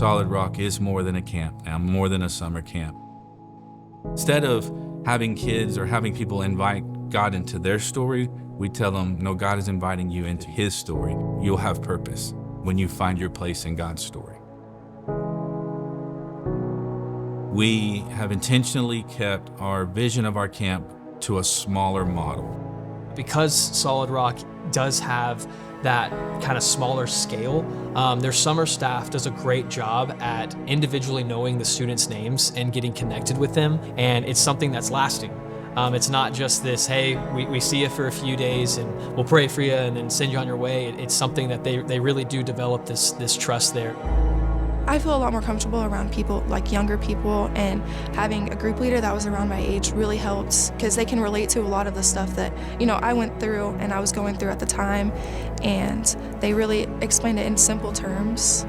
Solid Rock is more than a camp now, more than a summer camp. Instead of having kids or having people invite God into their story, we tell them, no, God is inviting you into his story. You'll have purpose when you find your place in God's story. We have intentionally kept our vision of our camp to a smaller model. Because Solid Rock does have that kind of smaller scale, their summer staff does a great job at individually knowing the students' names and getting connected with them, and it's something that's lasting. It's not just this, hey, we see you for a few days and we'll pray for you and then send you on your way. It's something that they really do develop this trust there. I feel a lot more comfortable around people, like younger people, and having a group leader that was around my age really helps because they can relate to a lot of the stuff that, I went through and I was going through at the time, and they really explained it in simple terms.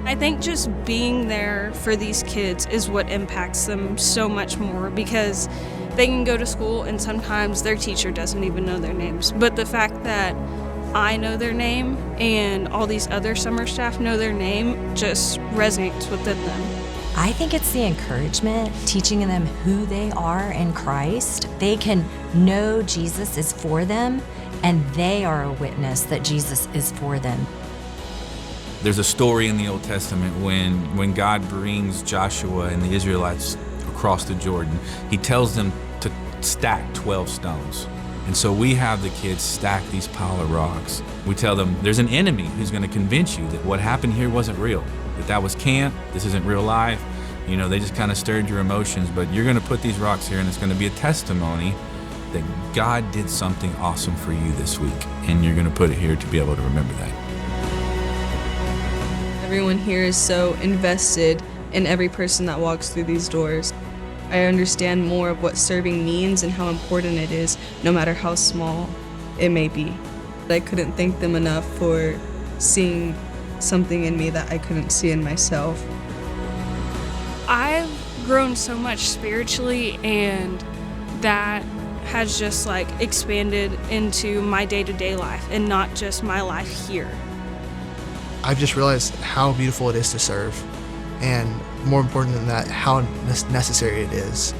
I think just being there for these kids is what impacts them so much more, because they can go to school and sometimes their teacher doesn't even know their names. But the fact that I know their name and all these other summer staff know their name just resonates within them. I think it's the encouragement, teaching them who they are in Christ. They can know Jesus is for them, and they are a witness that Jesus is for them. There's a story in the Old Testament when God brings Joshua and the Israelites across the Jordan. He tells them to stack 12 stones. And so we have the kids stack these pile of rocks. We tell them there's an enemy who's going to convince you that what happened here wasn't real, that was camp, this isn't real life. They just kind of stirred your emotions, but you're going to put these rocks here and it's going to be a testimony that God did something awesome for you this week, and you're going to put it here to be able to remember that. Everyone here is so invested in every person that walks through these doors. I understand more of what serving means and how important it is, no matter how small it may be. I couldn't thank them enough for seeing something in me that I couldn't see in myself. I've grown so much spiritually, and that has just expanded into my day-to-day life and not just my life here. I've just realized how beautiful it is to serve, and more important than that, how necessary it is.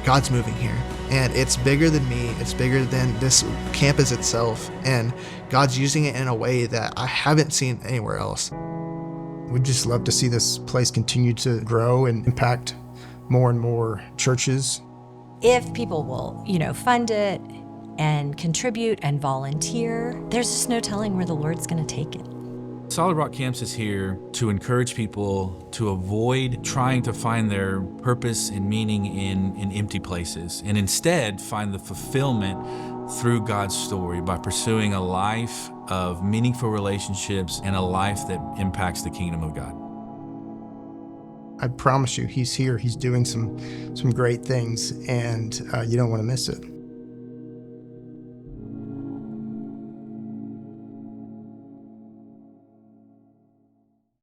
God's moving here, and it's bigger than me, it's bigger than this campus itself, and God's using it in a way that I haven't seen anywhere else. We'd just love to see this place continue to grow and impact more and more churches. If people will, fund it and contribute and volunteer, there's just no telling where the Lord's going to take it. Solid Rock Camps is here to encourage people to avoid trying to find their purpose and meaning in empty places, and instead find the fulfillment through God's story by pursuing a life of meaningful relationships and a life that impacts the kingdom of God. I promise you, he's here, he's doing some great things, and you don't want to miss it.